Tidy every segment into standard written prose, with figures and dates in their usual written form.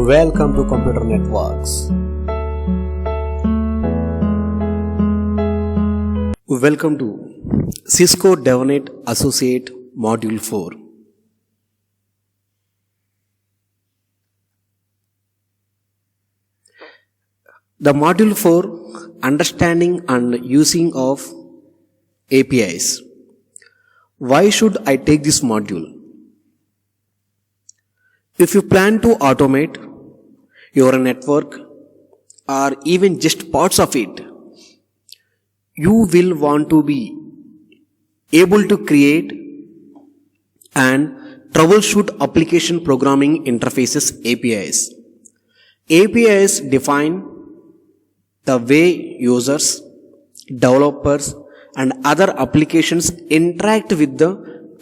Welcome to Computer Networks. Welcome to Cisco DevNet Associate Module 4. The Module 4, Understanding and Using of APIs. Why should I take this module? If you plan to automate your network or even just parts of it, you will want to be able to create and troubleshoot application programming interfaces APIs. APIs define the way users, developers, and other applications interact with the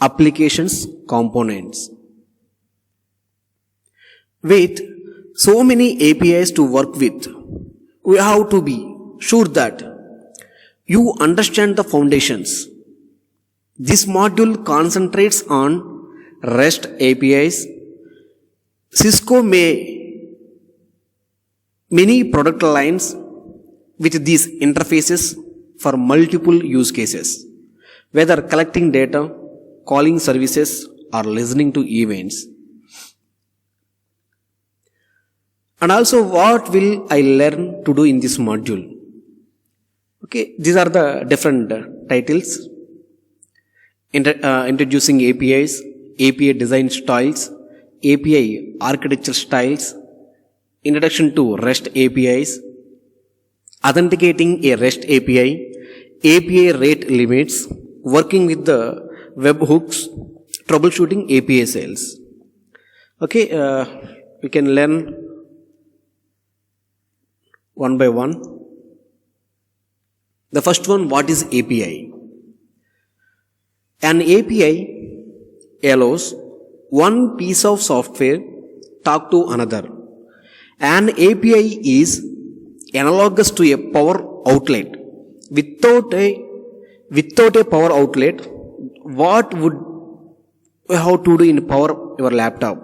application's components. With so many APIs to work with, we have to be sure that you understand the foundations. This module concentrates on REST APIs. Cisco many product lines with these interfaces for multiple use cases, whether collecting data, calling services, or listening to events. And also, what will I learn to do in this module? Okay, these are the different titles. Introducing APIs, API design styles, API architecture styles, introduction to REST APIs, authenticating a REST API, API rate limits, working with the webhooks, troubleshooting API sales. Okay, we can learn one by one. The first one, what is API? An API allows one piece of software talk to another. An API is analogous to a power outlet. Without a power outlet, what would you have to do in power your laptop?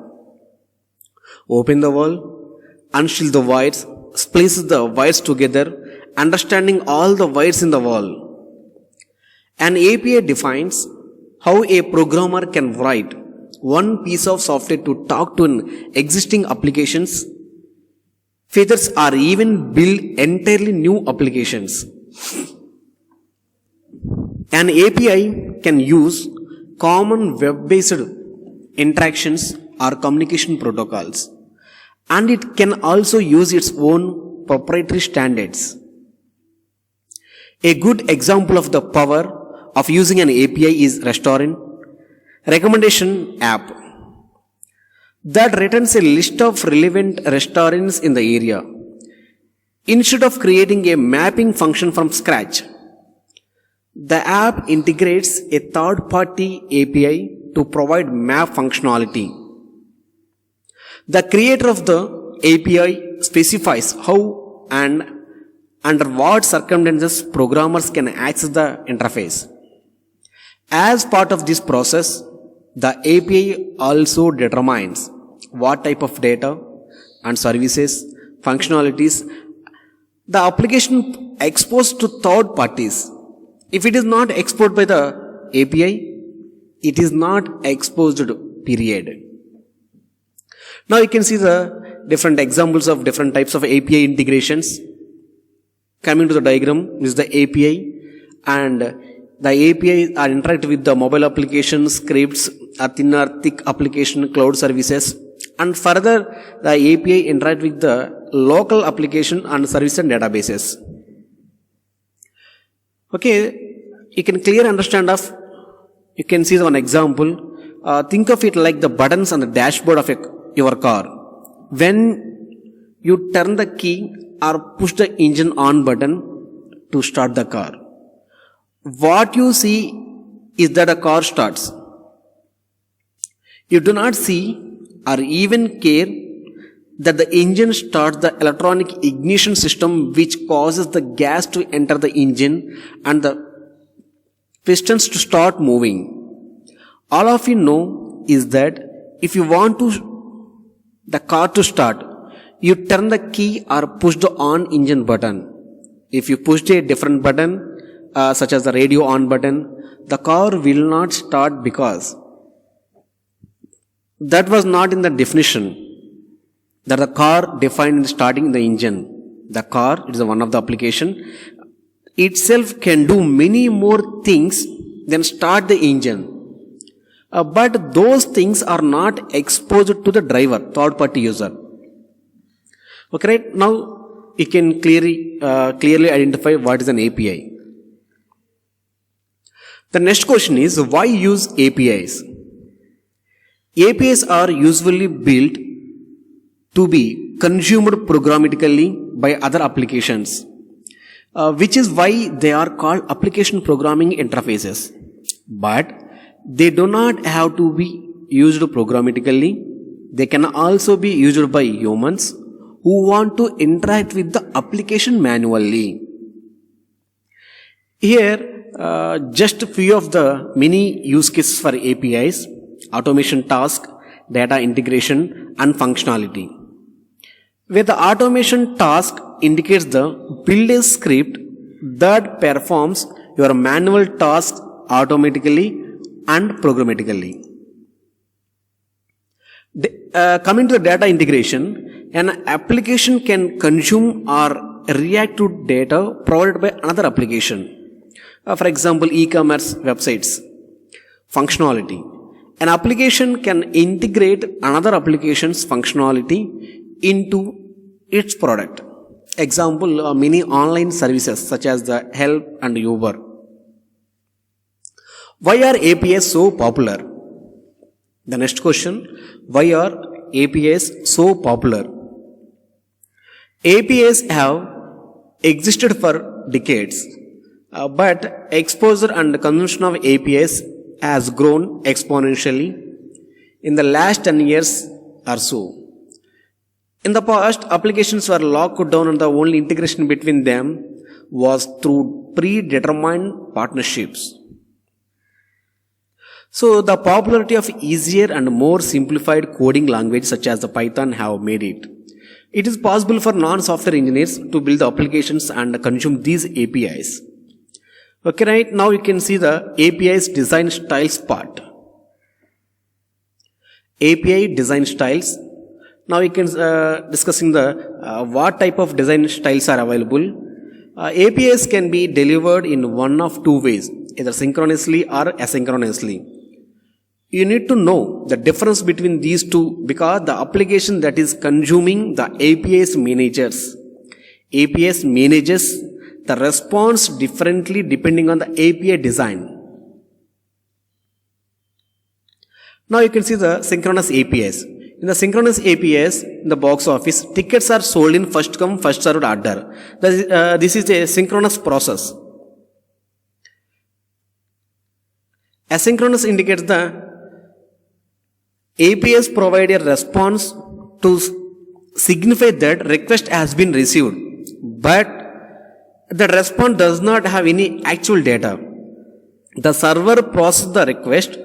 Open the wall, unshield the wires, splice the wires together, understanding all the wires in the wall. An API defines how a programmer can write one piece of software to talk to an existing applications, features, or even build entirely new applications. An API can use common web-based interactions or communication protocols, and it can also use its own proprietary standards. A good example of the power of using an API is restaurant recommendation app that returns a list of relevant restaurants in the area. Instead of creating a mapping function from scratch, the app integrates a third-party API to provide map functionality. The creator of the API specifies how and under what circumstances programmers can access the interface. As part of this process, the API also determines what type of data and services, functionalities the application exposed to third parties. If it is not exposed by the API, it is not exposed, period. Now you can see the different examples of different types of API integrations. Coming to the diagram is the API, and the API are interact with the mobile applications, scripts, a thin or thick application, cloud services, and further the API interact with the local application and service and databases. Okay, you can clearly understand of, you can see one example. Think of it like the buttons on the dashboard of your car. When you turn the key or push the engine on button to start the car, what you see is that a car starts. You do not see or even care that the engine starts the electronic ignition system, which causes the gas to enter the engine and the pistons to start moving. All of you know is that if you want the car to start, you turn the key or push the on engine button. If you push a different button, such as the radio on button, the car will not start because that was not in the definition that the car defined in starting the engine. The car, it is one of the application, itself can do many more things than start the engine. But those things are not exposed to the driver, third party user. Okay, right? Now you can clearly identify what is an API. The next question is, why use APIs? APIs are usually built to be consumed programmatically by other applications, which is why they are called application programming interfaces. But they do not have to be used programmatically. They can also be used by humans who want to interact with the application manually. Here, just a few of the many use cases for APIs: automation task, data integration, and functionality. Where the automation task indicates the build a script that performs your manual tasks automatically and programmatically. Coming to the data integration, an application can consume or react to data provided by another application. For example, e-commerce websites. Functionality. An application can integrate another application's functionality into its product. Example, many online services such as the Help and Uber. Why are APIs so popular? The next question, why are APIs so popular? APIs have existed for decades, but exposure and consumption of APIs has grown exponentially in the last 10 years or so. In the past, applications were locked down and the only integration between them was through predetermined partnerships. So the popularity of easier and more simplified coding language such as the Python have made it. It is possible for non-software engineers to build the applications and consume these APIs. Okay, right now you can see the API's design styles part. API design styles. Now you can discussing the what type of design styles are available. APIs can be delivered in one of two ways, either synchronously or asynchronously. You need to know the difference between these two because the application that is consuming the APIs manages the response differently depending on the API design. Now you can see the synchronous APIs. In the synchronous APIs, in the box office, tickets are sold in first come, first served order. This is a synchronous process. Asynchronous indicates the APIs provide a response to signify that request has been received, but the response does not have any actual data. The server processes the request,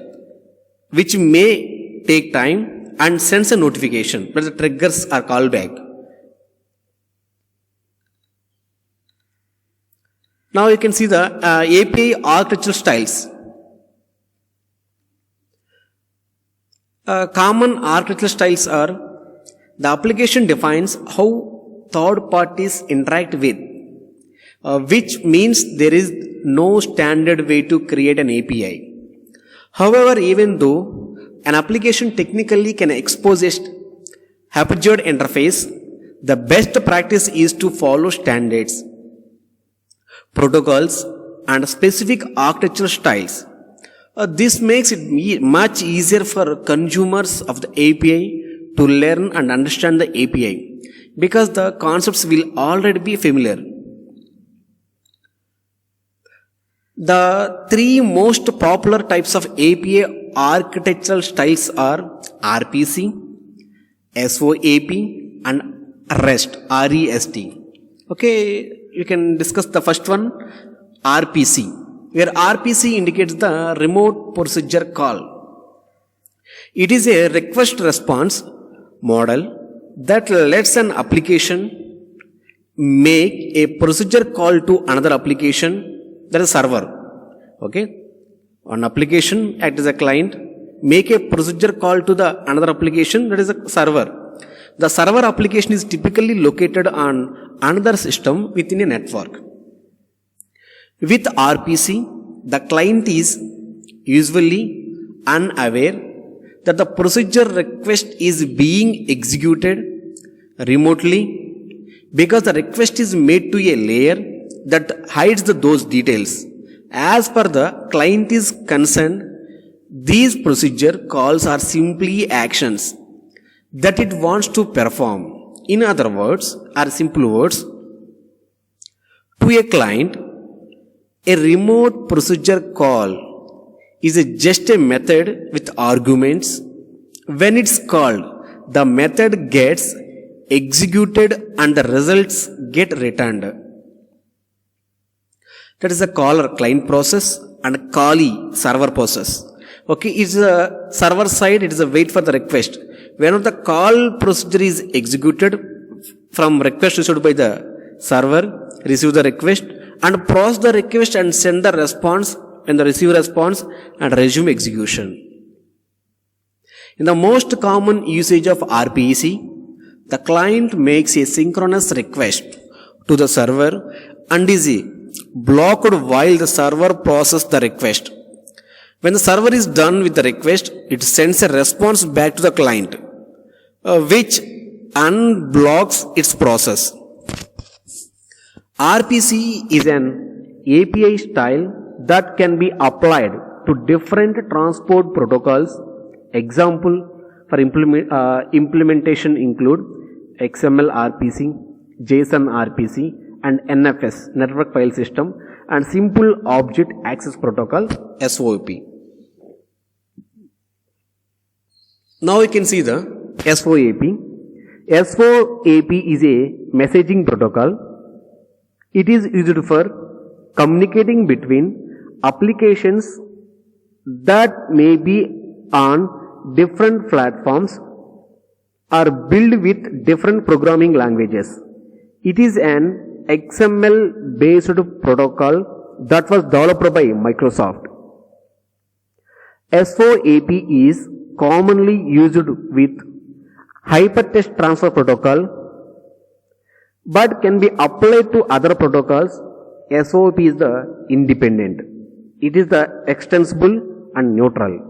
which may take time, and sends a notification, but the triggers are called back. Now you can see the API architecture styles. Common architecture styles are: the application defines how third parties interact with, which means there is no standard way to create an API. However, even though an application technically can expose a haphazard interface, the best practice is to follow standards, protocols, and specific architecture styles. This makes it much easier for consumers of the API to learn and understand the API because the concepts will already be familiar. The three most popular types of API architectural styles are RPC, SOAP, and REST, REST. Okay, you can discuss the first one, RPC, where RPC indicates the remote procedure call. It is a request response model that lets an application make a procedure call to another application, that is server. Okay, an application act as a client, make a procedure call to the another application, that is a server. The server application is typically located on another system within a network. With RPC, the client is usually unaware that the procedure request is being executed remotely, because the request is made to a layer that hides those details. As per the client is concerned, these procedure calls are simply actions that it wants to perform. In other words, or simple words, to a client, a remote procedure call is just a method with arguments. When it's called, the method gets executed and the results get returned. That is the caller client process and callee server process. Okay, it's a server side, it is a wait for the request. Whenever the call procedure is executed, from request received by the server, receive the request and process the request and send the response and the receive response and resume execution. In the most common usage of RPC, the client makes a synchronous request to the server and is blocked while the server processes the request. When the server is done with the request, it sends a response back to the client, which unblocks its process. RPC is an API style that can be applied to different transport protocols. Example for implementation include XML RPC, JSON RPC, and NFS, Network File System, and Simple Object Access Protocol, SOAP. Now you can see the SOAP. SOAP is a messaging protocol. It is used for communicating between applications that may be on different platforms or built with different programming languages. It is an XML based protocol that was developed by Microsoft. SOAP is commonly used with Hypertext Transfer Protocol but can be applied to other protocols. SOAP is the independent. It is the extensible and neutral.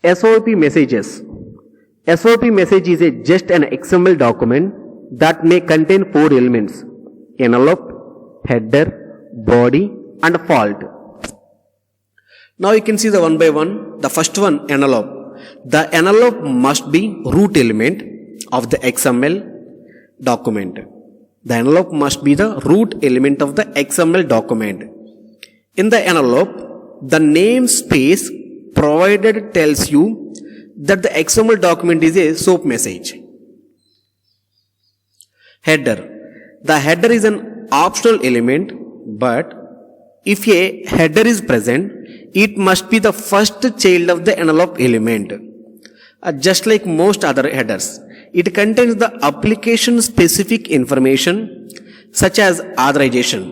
SOAP messages. SOAP message is just an XML document that may contain 4 elements: envelope, header, body, and fault. Now you can see the one by one. The first one, envelope. The envelope must be root element of the XML document. The envelope must be the root element of the XML document. In the envelope, the namespace provided tells you that the XML document is a SOAP message. Header. The header is an optional element, but if a header is present, it must be the first child of the envelope element. Just like most other headers, it contains the application specific information such as authorization,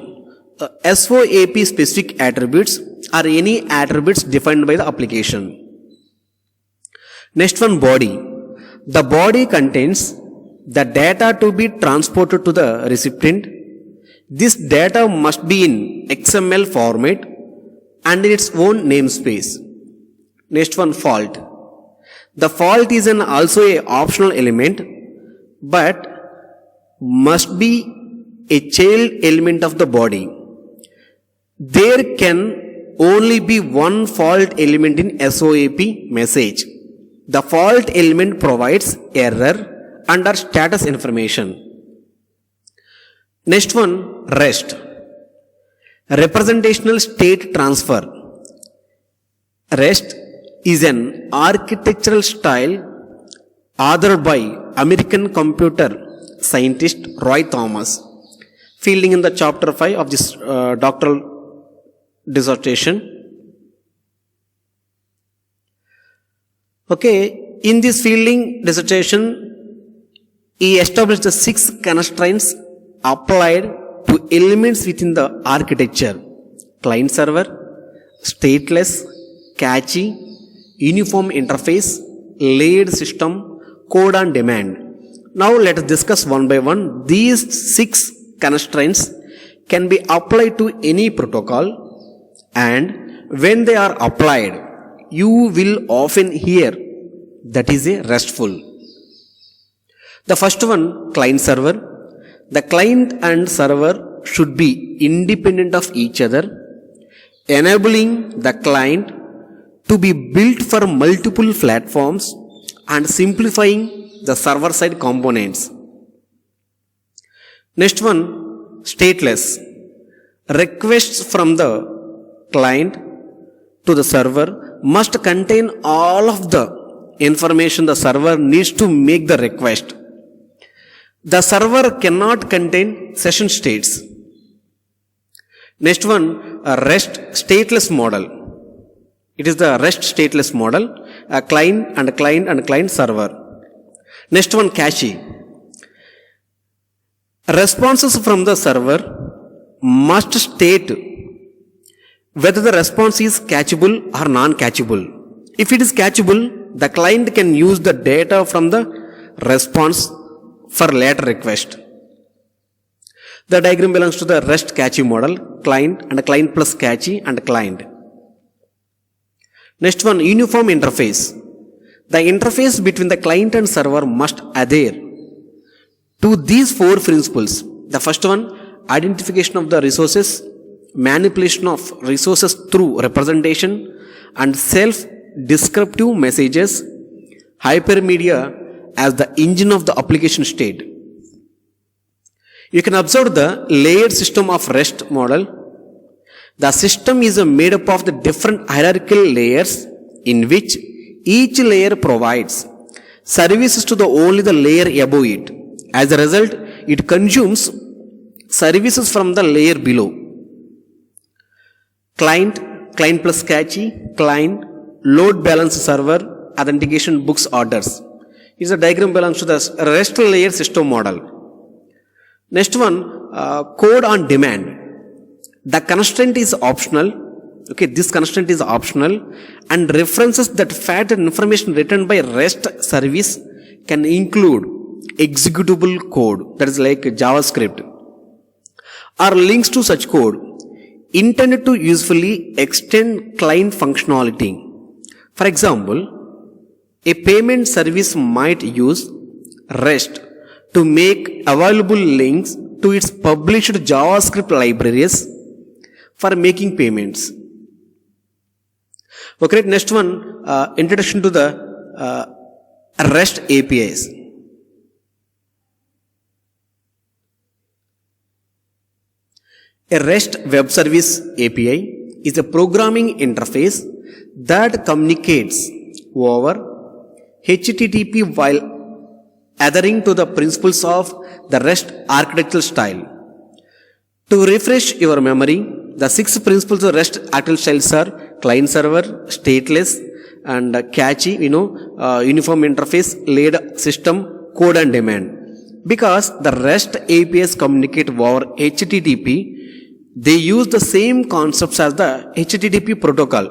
SOAP specific attributes, or any attributes defined by the application. Next one, body. The body contains the data to be transported to the recipient. This data must be in XML format and in its own namespace. Next one, fault. The fault is also an optional element, but must be a child element of the body. There can only be one fault element in SOAP message. The fault element provides error and status information. Next one, REST. Representational state transfer. REST is an architectural style authored by American computer scientist Roy Thomas, fielding in the chapter 5 of this doctoral dissertation. Okay, in this fielding dissertation, he established the 6 constraints applied to elements within the architecture: client server, stateless, cache, uniform interface, layered system, code on demand. Now let us discuss one by one. These 6 constraints can be applied to any protocol, and when they are applied, you will often hear that is a RESTful. The first one, client server. The client and server should be independent of each other, enabling the client to be built for multiple platforms and simplifying the server side components. Next one, stateless. Requests from the client to the server must contain all of the information the server needs to make the request. The server cannot contain session states. Next one, a REST stateless model. It is the REST stateless model, a client and client and client server. Next one, cache. Responses from the server must state whether the response is catchable or non-catchable. If it is catchable, the client can use the data from the response for later request. The diagram belongs to the REST cache model, client and client plus cache and client. Next one, uniform interface. The interface between the client and server must adhere to these 4 principles. The first one, identification of the resources, manipulation of resources through representation and self-descriptive messages, hypermedia as the engine of the application state. You can observe the layered system of REST model. The system is made up of the different hierarchical layers in which each layer provides services to only the layer above it. As a result, it consumes services from the layer below. Client, client plus cache, client, load balance server, authentication books orders. Is a diagram belongs to the REST layer system model. Next one, code on demand. The constraint is optional. Okay, this constraint is optional and references that fact and information written by REST service can include executable code, that is like JavaScript, or links to such code intended to usefully extend client functionality. For example, a payment service might use REST to make available links to its published JavaScript libraries for making payments. Okay, next one, introduction to the REST APIs. A REST web service API is a programming interface that communicates over HTTP while adhering to the principles of the REST architectural style. To refresh your memory, the 6 principles of REST architectural styles are client server, stateless, and cache, uniform interface, layered system, code and demand. Because the REST APIs communicate over HTTP, they use the same concepts as the HTTP protocol.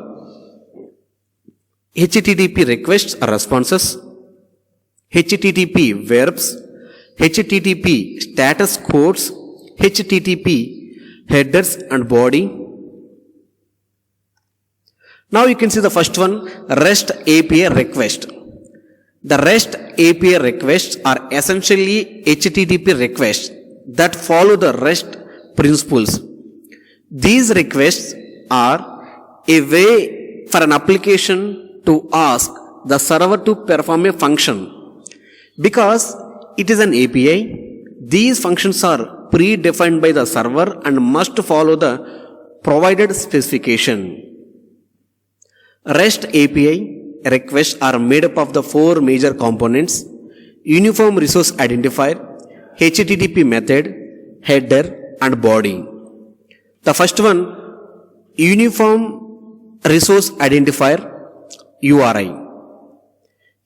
HTTP requests or responses, HTTP verbs, HTTP status codes, HTTP headers and body. Now you can see the first one, REST API request. The REST API requests are essentially HTTP requests that follow the REST principles. These requests are a way for an application to ask the server to perform a function. Because it is an API, these functions are predefined by the server and must follow the provided specification. REST API requests are made up of the 4 major components: uniform resource identifier, HTTP method, header and body. The first one, uniform resource identifier, URI.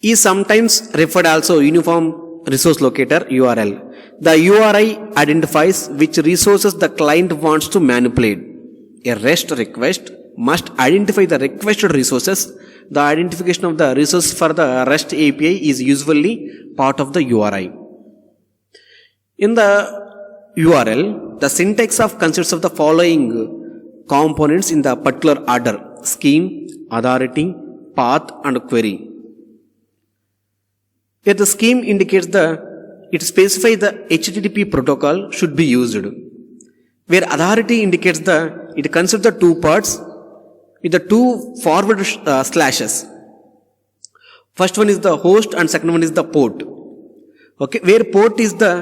is sometimes referred also uniform resource locator URL. The URI identifies which resources the client wants to manipulate. A REST request must identify the requested resources. The identification of the resource for the REST API is usually part of the URI. In the URL, the syntax of consists of the following components in the particular order: scheme, authority, path, and query. Here the scheme indicates it specifies the HTTP protocol should be used, where authority indicates it consists the two parts with the two forward slashes. First one is the host and second one is the port. Okay, where port is the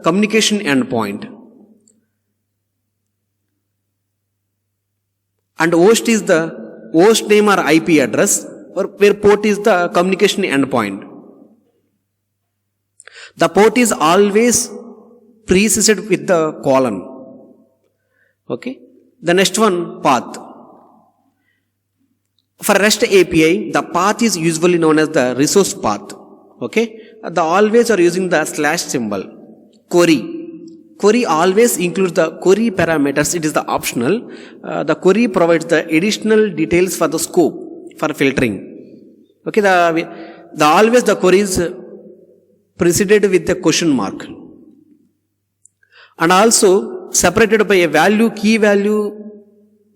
communication endpoint and host is the host name or IP address, or where port is the communication endpoint. The port is always preceded with the colon. Okay. The next one, path. For REST API, the path is usually known as the resource path. Okay. The always are using the slash symbol. Query. Query always includes the query parameters. It is the optional. The query provides the additional details for the scope for filtering. Okay. The always the query is preceded with the question mark and also separated by a value key value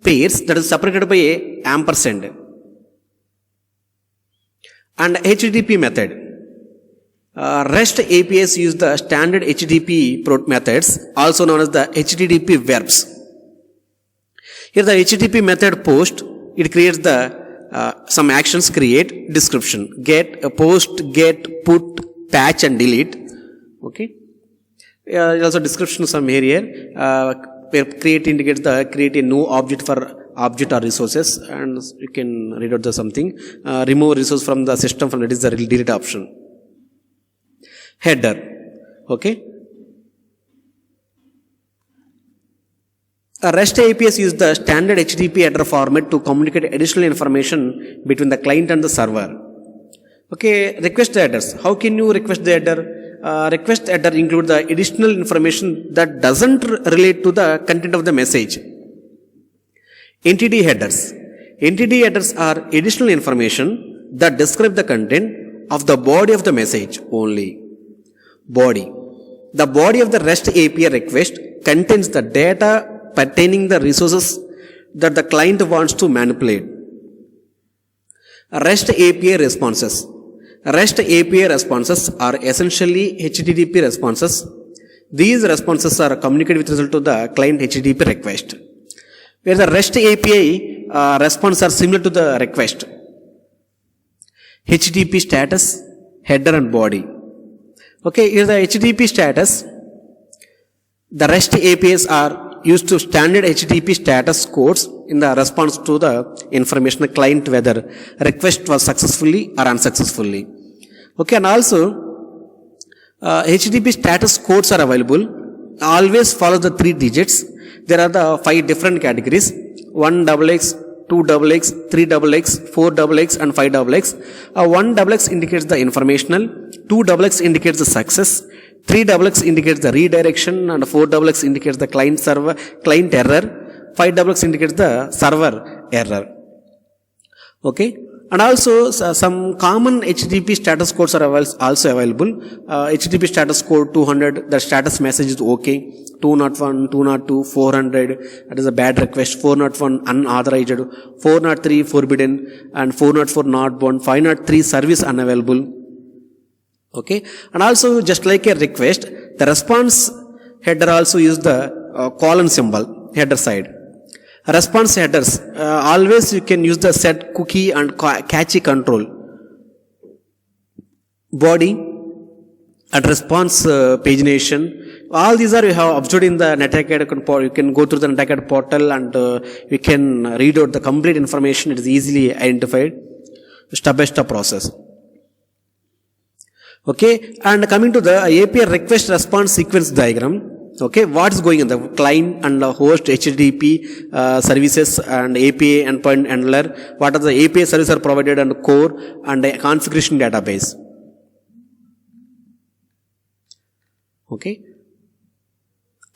pairs that is separated by a ampersand. And HTTP method. REST APIs use the standard HTTP methods, also known as the HTTP verbs. Here the HTTP method post, it creates the some actions, create, description, get, post, get, put, patch and delete. Okay. Also description some here. Where create indicates the create a new object for object or resources, and you can read out the something. Remove resource from the system, from that is the delete option. Header. Okay. REST APIs use the standard HTTP header format to communicate additional information between the client and the server. Okay, request headers. How can you request the header? Request header include the additional information that doesn't relate to the content of the message. Entity headers. Entity headers are additional information that describe the content of the body of the message only. Body. The body of the REST API request contains the data pertaining the resources that the client wants to manipulate. REST API responses. REST API responses are essentially HTTP responses. These responses are communicated with result to the client HTTP request. Where the REST API responses are similar to the request. HTTP status, header and body. Okay, here the HTTP status. The REST APIs are used to standard HTTP status codes in the response to the information client whether request was successfully or unsuccessfully. Okay, and also HTTP status codes are available. Always follow the 3 digits. There are the 5 different categories: 1XX, 2XX, 3XX, 4XX, and 5XX. 1XX indicates the informational, 2XX indicates the success, 3XX indicates the redirection, and 4XX indicates the client error, 5XX indicates the server error. Okay, and also some common HTTP status codes are also available. HTTP status code 200, the status message is okay. 201, 202, 400, that is a bad request. 401 unauthorized, 403 forbidden, and 404 not bound, 503 service unavailable. Okay, and also just like a request, the response header also use the colon symbol, header side. Response headers, always you can use the set cookie and cache control. Body and response pagination. All these are you have observed in the NetAcad portal. You can go through the NetAcad portal and you can read out the complete information. It is easily identified, step by step process. Okay, and coming to the API request response sequence diagram. Okay, what is going on the client and the host HTTP services and API endpoint handler, what are the API services are provided and core and the configuration database. Okay,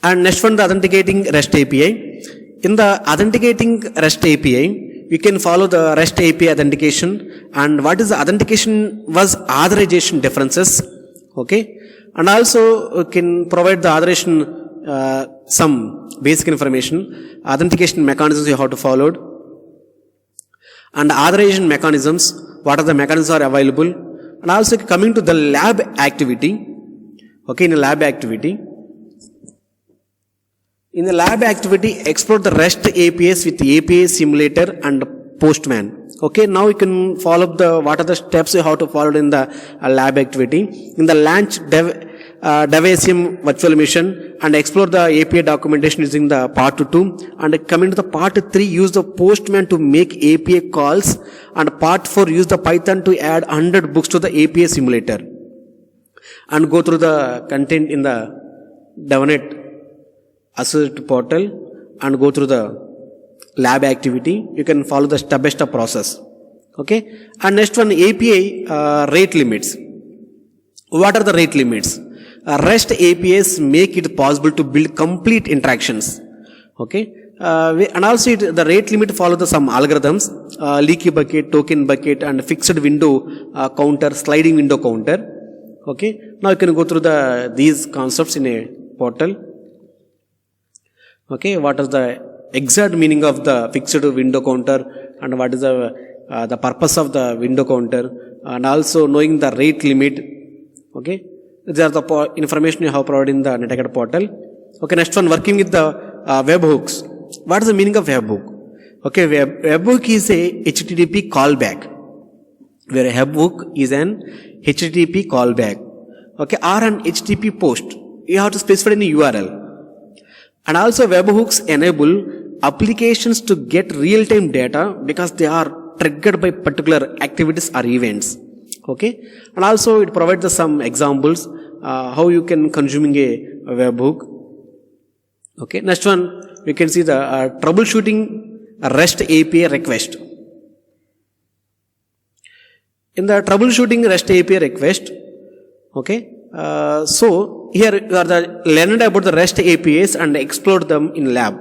and next one, the authenticating REST API. In the authenticating REST API, we can follow the REST API authentication, and what is the authentication was authorization differences. Okay, and also we can provide the authorization some basic information, authentication mechanisms you have to follow, and authorization mechanisms, what are the mechanisms are available, and also coming to the lab activity. Okay, in a lab activity. In the lab activity, explore the REST APIs with the API simulator and Postman. Okay, now you can follow what are the steps you have to follow in the lab activity. In the launch DevACM virtual machine and explore the API documentation using the part 2. And coming to the part 3, use the Postman to make API calls. And part 4, use the Python to add 100 books to the API simulator. And go through the content in the DevNet Associate portal and go through the lab activity. You can follow the step-by-step process. Okay. And next one, API rate limits. What are the rate limits? REST APIs make it possible to build complete interactions. Okay. And also the rate limit follow some algorithms, leaky bucket, token bucket, and fixed window counter, sliding window counter. Okay. Now you can go through these concepts in a portal. Okay, what is the exact meaning of the fixed window counter and what is the purpose of the window counter, and also knowing the rate limit. Okay, these are the information you have provided in the NetAcad portal. Okay, next one, working with the webhooks. What is the meaning of webhook? Okay, webhook is a HTTP callback, where a webhook is an HTTP callback. Okay, or an HTTP post. You have to specify any URL. And also webhooks enable applications to get real-time data because they are triggered by particular activities or events. Okay. And also it provides some examples how you can consuming a webhook. Okay. Next one, we can see the troubleshooting REST API request. In the troubleshooting REST API request, okay. So here you are learned about the REST APIs and explore them in lab.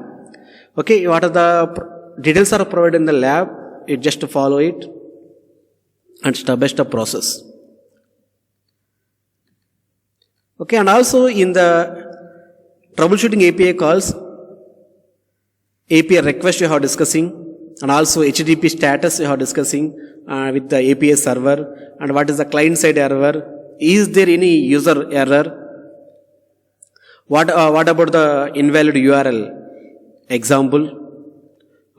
Okay, what are the details are provided in the lab? You just follow it and step-by-step process. Okay, and also in the troubleshooting API calls, API request you are discussing, and also HTTP status you are discussing with the API server, and what is the client-side error. Is there any user error? What about the invalid URL example?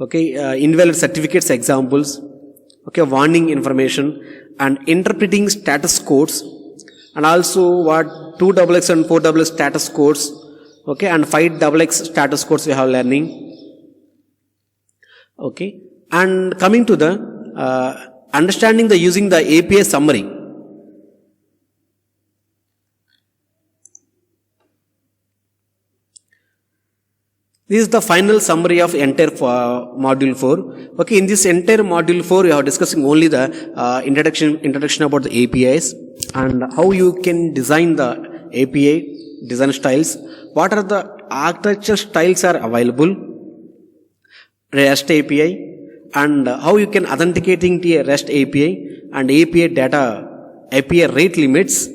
Okay, invalid certificates examples. Okay, warning information and interpreting status codes, and also what 2XX and 4XX status codes. Okay, and 5XX status codes we have learning. Okay, and coming to the understanding the using the API summary. This is the final summary of entire module 4. Okay, in this entire module 4, we are discussing only the introduction about the APIs and how you can design the API design styles. What are the architecture styles are available? REST API and how you can authenticating to a REST API and API data, API rate limits,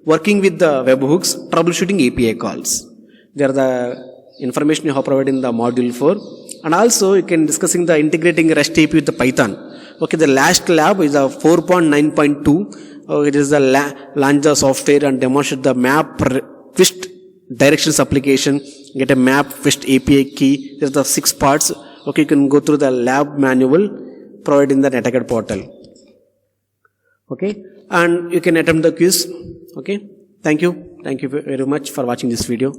working with the webhooks, troubleshooting API calls. They are the information you have provided in the module 4, and also you can discussing the integrating REST API with the Python. Okay, the last lab is a 4.9.2. It is the launch the software and demonstrate the map twist directions application. Get a map twist API key. There's the 6 parts. Okay, you can go through the lab manual provided in the NetAcad portal. Okay, and you can attempt the quiz. Okay, thank you very much for watching this video.